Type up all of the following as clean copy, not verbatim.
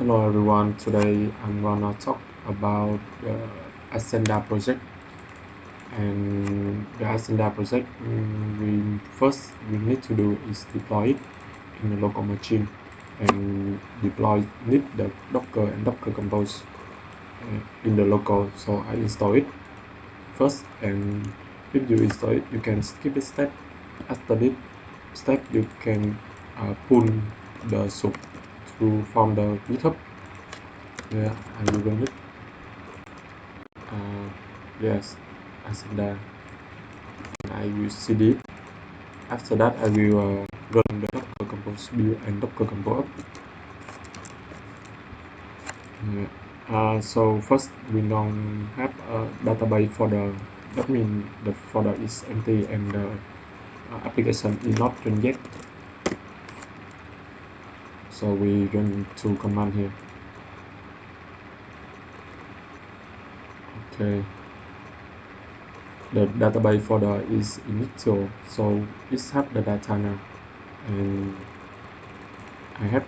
Hello everyone, today I'm gonna talk about the Ascenda project. And the Ascenda project, we need to do is deploy it in the local machine, and deploy need the Docker and Docker Compose in the local. So I install it first, and if you install it, you can skip a step. After this step, you can pull the sub from the GitHub. Yeah, I will run it. Yes, Ascenda. I will cd. After that, I will run the Docker Compose build and Docker Compose. So first, we don't have a database for the. That means the folder is empty and the application is not run yet. So we run two commands here. Okay. The database folder is initial, so it has the data now, and I have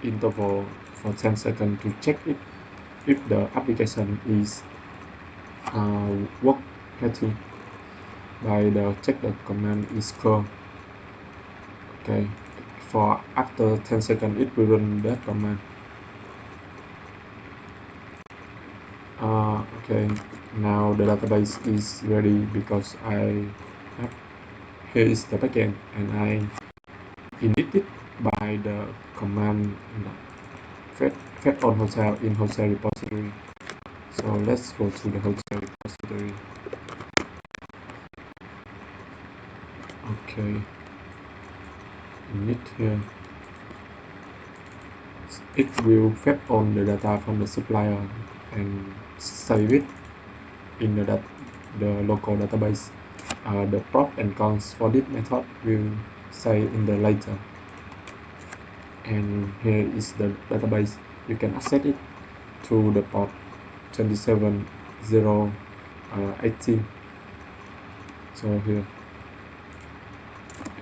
interval for 10 seconds to check it if the application is work healthy by the check the command is clear. Okay, for after 10 seconds it will run that command. Okay, now the database is ready because I have here is the backend, and I init it by the command fetch on hotel in hotel repository. So let's go to the hotel repository. Okay, init here. It will fetch on the data from the supplier and save it in the local database. The pros and cons for this method will say in the later. And here is the database. You can access it to the port 27018. So here,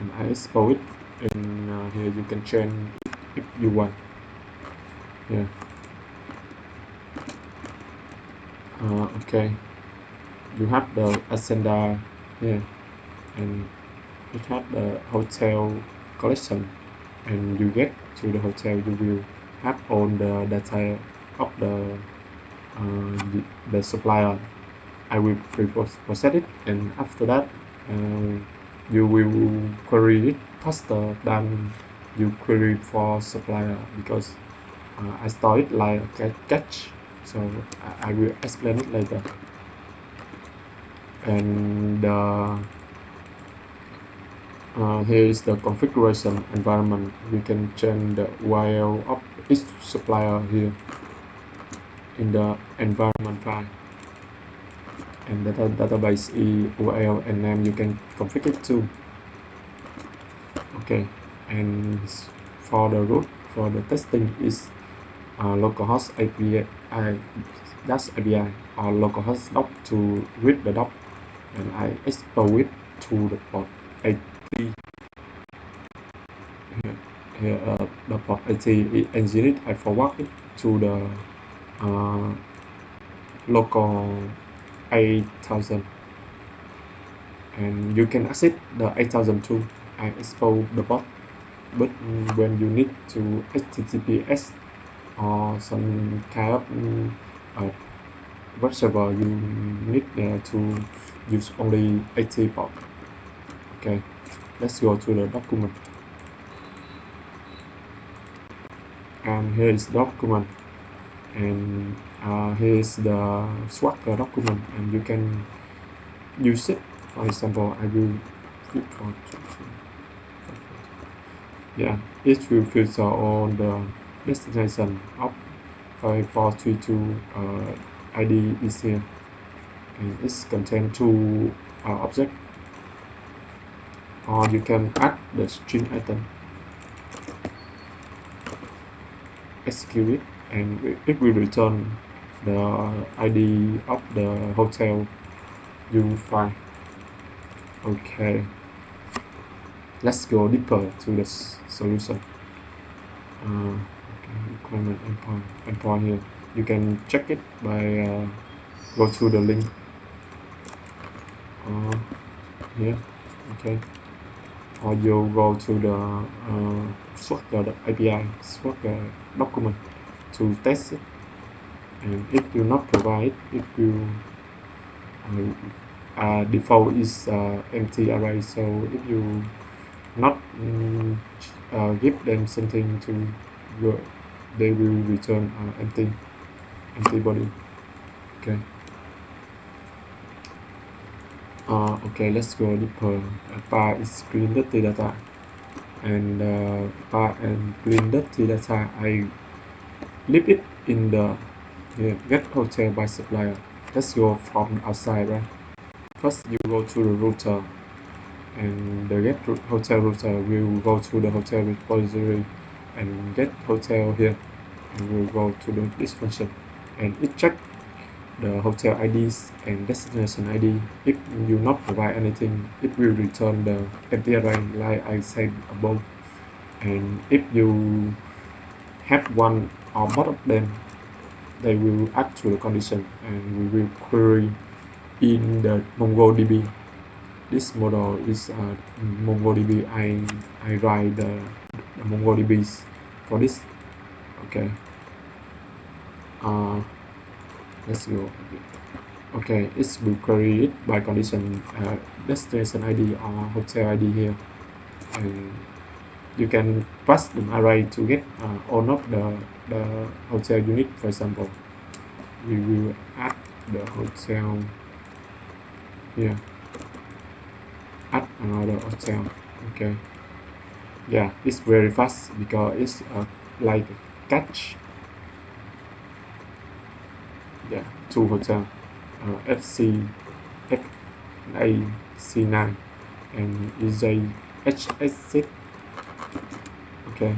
and I export it, and here you can change if you want. Here, okay, you have the Ascenda here, and it has the hotel collection, and you get to the hotel, you will have all the data of the supplier. I will process it, and after that you will query it faster than you query for supplier, because I store it like a cache. So I will explain it later. And here is the configuration environment. We can change the URL of each supplier here in the environment file, and the database URL and name you can configure it too. Okay, and for the root for the testing is localhost API dash API or localhost doc to read the doc, and I export it to the port 80. Here the port 80 engine it, I forward it to the local 8000, and you can access the 8000 too. I export the port, but when you need to HTTPS or some kind of web server, you need to use only 80 port. Okay, let's go to the document, and here is document, and here is the Swagger document, and you can use it. For example, I will click on, yeah, it will filter all the destination of 5432 ID is here, and it contains two objects, or you can add the string item, execute it, and it will return the ID of the hotel you find. Okay, let's go deeper to the solution. requirement endpoint here. You can check it by go to the link here. Okay, or you go to the Swagger API, Swagger document to test it. And it will not provide, it will default is empty array. So if you not give them something to go, they will return empty body. Okay. Okay, let's go deeper. Par is clean dirty data, and par and clean dirty data, I leave it in the get hotel by supplier. Let's go from outside, right? First, you go to the router, and the get hotel router will go to the hotel repository and get hotel here, and we'll go to this function, and it check the hotel IDs and destination ID. If you not provide anything, it will return the empty array like I said above. And if you have one or both of them, they will add to the condition, and we will query in the MongoDB. This model is MongoDB. I write the MongoDBs for this. Okay. Let's go. Okay, it will query it by condition destination ID or hotel ID here, and you can pass the array to get or not the hotel unit. For example, we will add the hotel here, add another hotel. Okay, yeah, it's very fast because it's like a catch. Yeah, two hotel, FC FAC9 and EJHS6. Okay.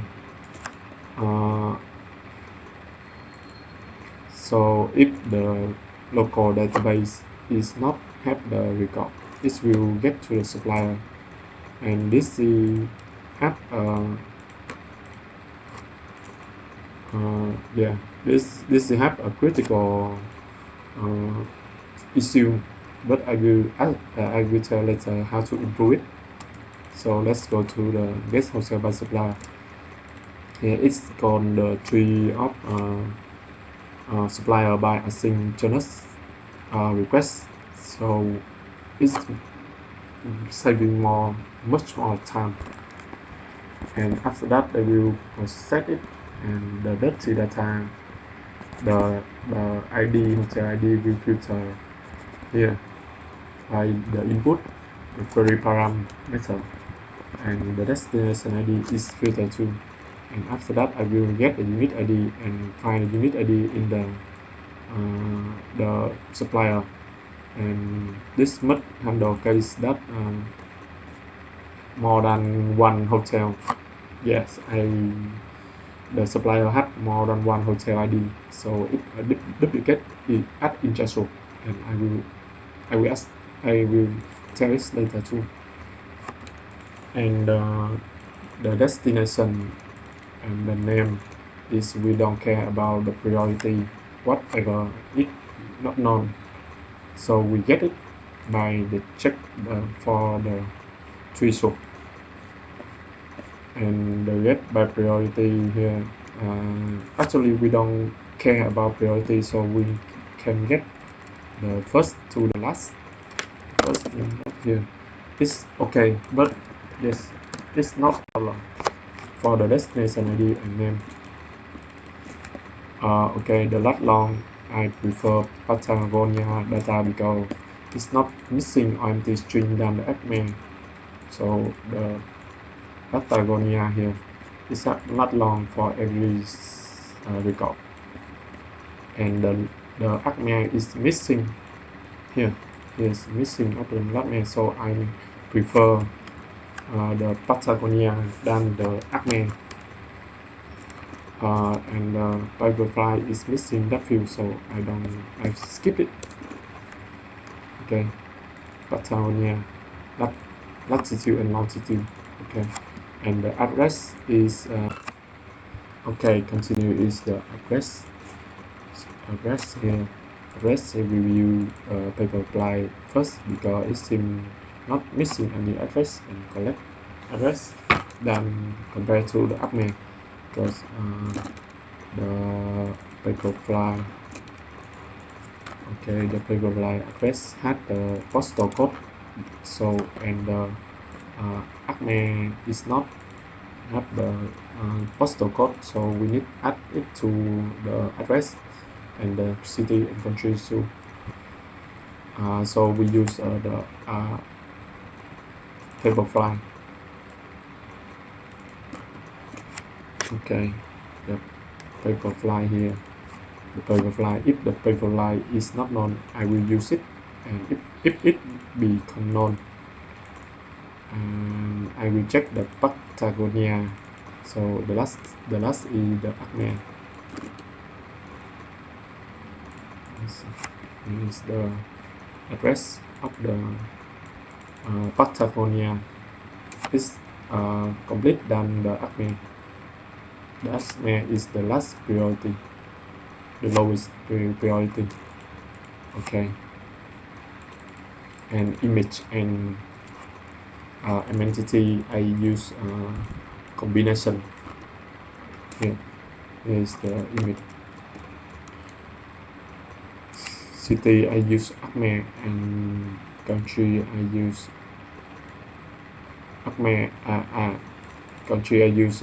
So if the local database is not have the record, it will get to the supplier, and this will have this will have a critical issue, but I will tell later how to improve it. So let's go to the guest hotel by supplier. Here it's called the tree of supplier by asynchronous request. So it's saving much more time. And after that, they will set it, and the dirty data, the ID, hotel ID will filter here by the input, the query param method, and the destination ID is filtered too. And after that, I will get the unit ID and find the unit ID in the supplier, and this must handle case that more than one hotel. Yes, the supplier had more than one hotel ID, so if a duplicate it add in JSON, and I will tell it later too. And the destination and the name is we don't care about the priority, whatever it not known. So we get it by the check for the threshold, and the get by priority here. Actually, we don't care about priority, so we can get the first to the last. First here, it's okay, but yes, it's not problem for the destination ID and name. Okay, the last long I prefer Patagonia data because it's not missing or empty string than the ACME. So the Patagonia here is not long for every record, and the ACME is missing here. Is missing after the ACME, so I prefer the Patagonia than the ACME. And Firefly is missing that field, so I skip it. Okay, Patagonia, latitude and longitude. Okay, and the address is Okay, continue is the address here. Address a review paper apply first because it seems not missing any address and collect address than compared to the Acme because the paper fly. Okay, the paper fly address had the postal code, so and the Acme is not have the postal code, so we need add it to the address and the city and country too. So we use the table fly. Okay, the paper fly here. The paper fly. If the paper fly is not known, I will use it, and if it become known, I will check the Patagonia. So the last is the Acme. This is the address of the Patagonia is complete than the Acme. The Acme is the last priority, the lowest priority. Okay, and image and entity I use combination. Here is the image. City I use Acme and country I use Acme. Country I use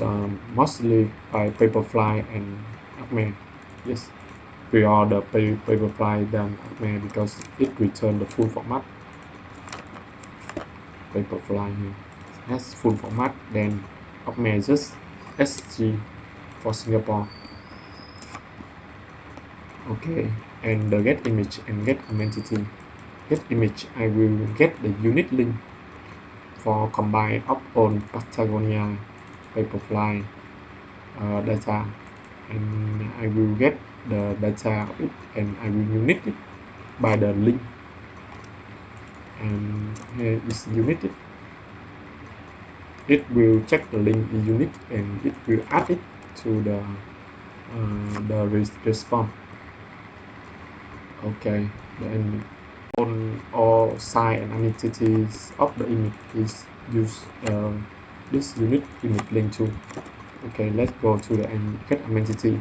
mostly by Paperfly and Acme. Yes, pre-order Paperfly than Acme because it returns the full format. Paperfly here has full format, then Acme just SG for Singapore. Okay, and the get image and get entity. Get image I will get the unit link for combine of on Patagonia Paperfly data, and I will get the data of it and I will unit it by the link, and here is unit it will check the link in unit and it will add it to the response. Okay, then on all side and entities of the image is use this unit image link too. Okay, let's go to the get amenity.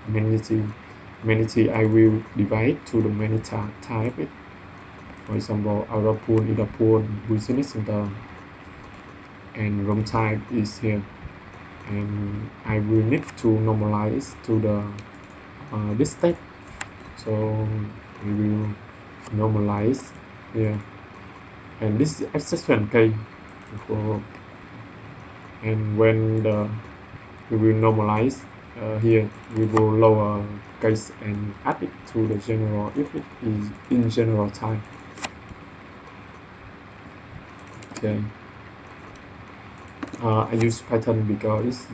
Amenity I will divide to the many type it. For example, outer pool, inner pool, business center, and room type is here. And I will need to normalize to the this step. So we will normalize here, and this is exception key. And when we will normalize here, we will lower case and add it to the general if it is in general time. Okay. I use Python because it's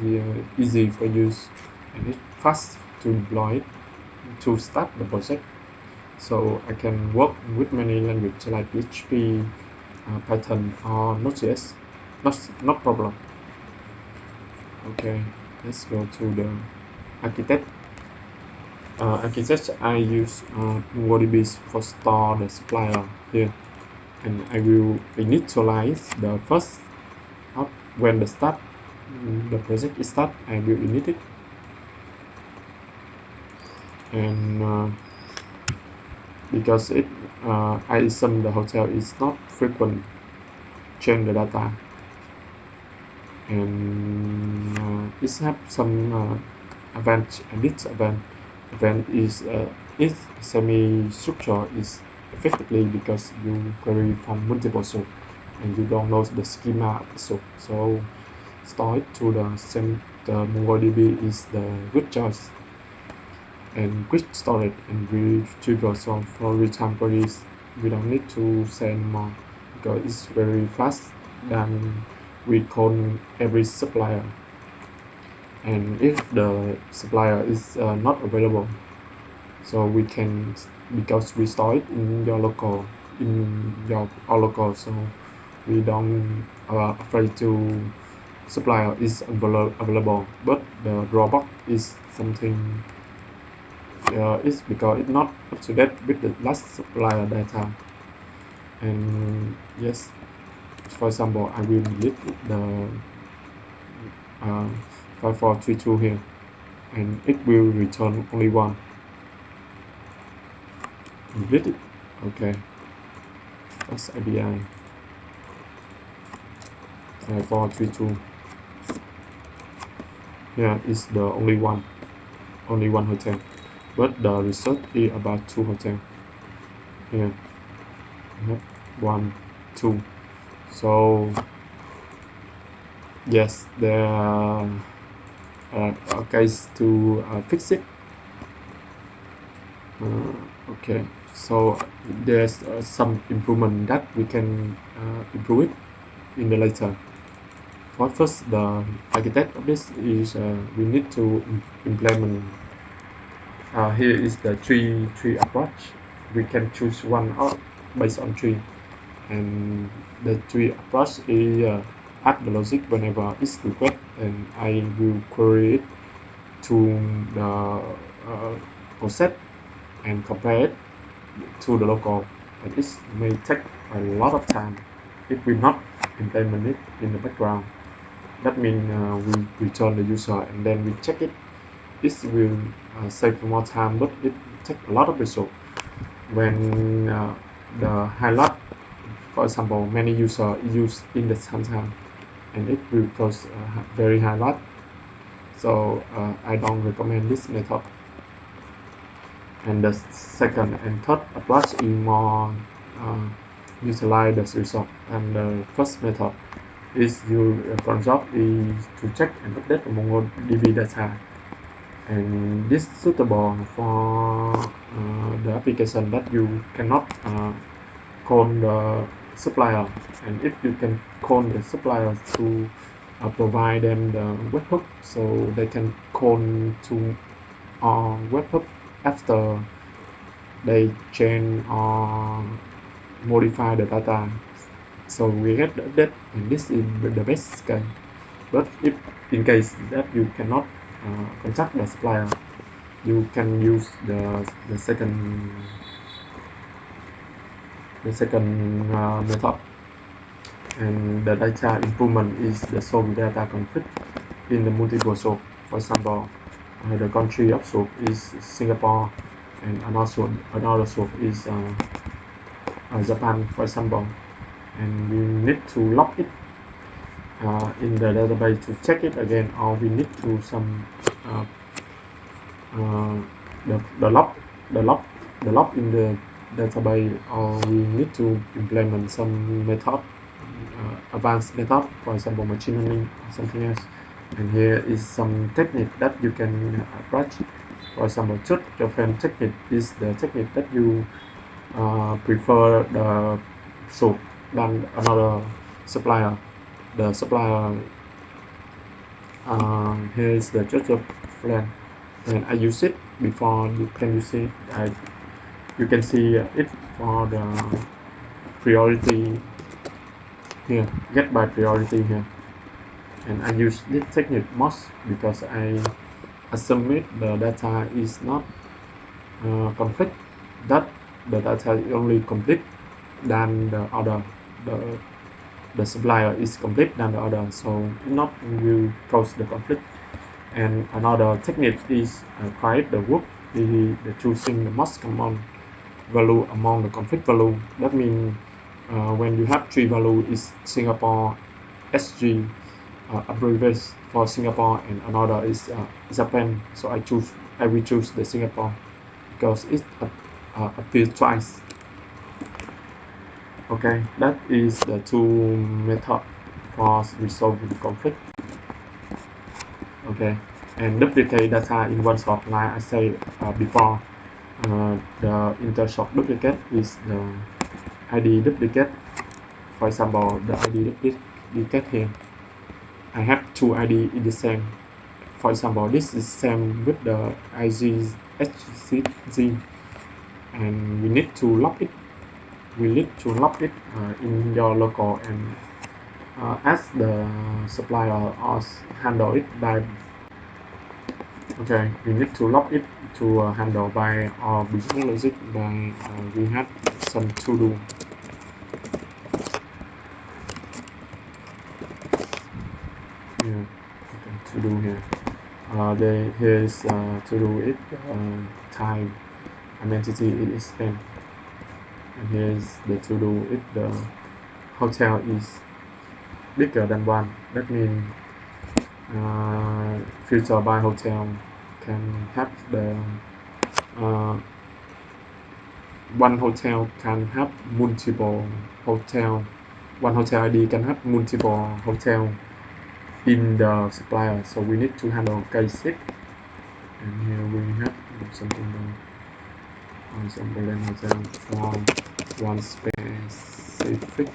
easy for use and it's fast to deploy it to start the project. So I can work with many languages like PHP, Python or Node.js. Not problem. Okay, let's go to the architect. Architect I use MongoDB for store the supplier here, and I will initialize the first up when the project is start. I will init it, and because it I assume the hotel is not frequent change the data, and it have some advantage and disadvantage. Event is semi-structure is effectively because you query from multiple sources and you don't know the schema of the source. So store it to the MongoDB is the good choice. And quick storage and retrieval, so for real-time queries we don't need to send more because it's very fast than we call every supplier. And if the supplier is not available, so we can, because we store it in your local our local, so we don't afraid to supplier is available, but the drawback is something is because it's not up to date with the last supplier data. And yes, for example, I will delete the uh, 5432 here, and it will return only one. Delete it. Okay, that's ABI 5432. Here is the only one hotel, but the result is about 2 hotels. Here we have 1, 2. So yes, there are guys to fix it. Okay, so there's some improvement that we can improve it in the later. First, the architect of this is we need to implement. Here is the tree approach. We can choose one out based on tree, and the tree approach is add the logic whenever it's requested, and I will query it to the process and compare it to the local, and it may take a lot of time. It will not implement it in the background. That means we return the user and then we check it. This will save more time, but it takes a lot of resource. When the highlight, for example, many users use in the same time, and it will cause very highlight. So I don't recommend this method. And the second and third approach is more utilize the result. And the first method is your front job is to check and update the MongoDB data, and this is suitable for the application that you cannot call the supplier. And if you can call the supplier to provide them the webhook, so they can call to webhook after they change or modify the data, so we get the update, and this is the best case. But if in case that you cannot contact the supplier, you can use the second method. And the data improvement is the solve data conflict in the multiple source. For example, the country of source is Singapore, and another source is Japan, for example, and we need to log it in the database to check it again, or we need to some uh, uh, the log the log the log in the database, or we need to implement some method, advanced method, for example machine learning or something else. And here is some technique that you can approach. For example, choose your friend technique is the technique that you prefer the source than another supplier. The supplier here is the choose your friend, and I use it before. You can use it. You can see it for the priority here, get by priority here. And I use this technique most because I assume the data is not complete, that the data is only complete than the other, the the supplier is complete than the other, so not will cause the conflict. And another technique is create the group, the choosing the most common value among the conflict value. That means when you have three value is Singapore SG abbreviate for Singapore, and another is Japan, so I will choose the Singapore because it appears twice. Okay, that is the two method for resolving conflict. Okay, and duplicate data in one shot, like I said before. The intershot duplicate is the ID duplicate. For example, the ID duplicate here, I have two ID in the same. For example, this is same with the IGHCZ, and we need to lock it. We need to lock it in your local, and as the supplier handle it by okay, we need to lock it to handle by our business logic by we have some to do here. Okay, to do here. Here is to do it time an entity is spent, and here is the to do if the hotel is bigger than one. That means future by hotel can have the uh, one hotel can have multiple hotel. One hotel ID can have multiple hotel in the supplier, so we need to handle case it. And here we have something on some Berlin hotel for one specific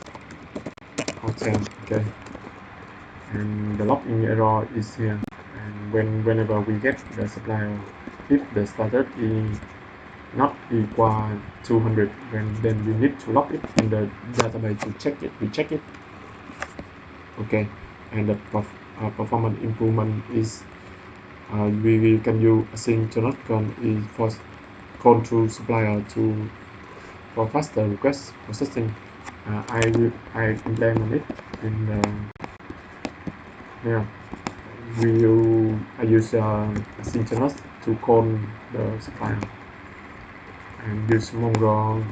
hotel. Okay, and the login error is here. And whenever we get the supplier, if the started is not equal 200, then we need to log it in the database to check it. We check it. Okay, and the performance improvement is we can use asynchronous call is for call to supplier to for faster request processing. I implement it in the yeah. I use asynchronous to call the supplier and use Mongo.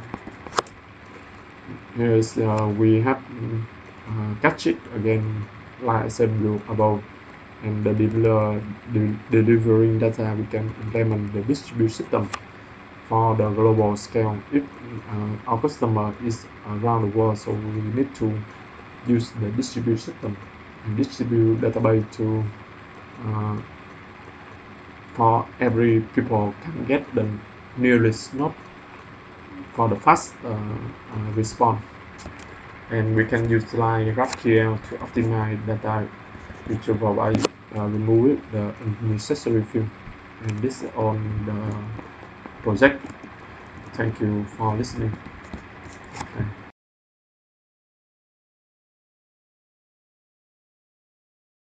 Here's we have catch it again like I said above, and the delivering data we can implement the distributed system for the global scale if our customer is around the world, so we need to use the distributed system and distribute database to uh, for every people can get the nearest node for the fast response. And we can utilize GraphQL to optimize data which will provide remove the unnecessary field. And this on the project. Thank you for listening.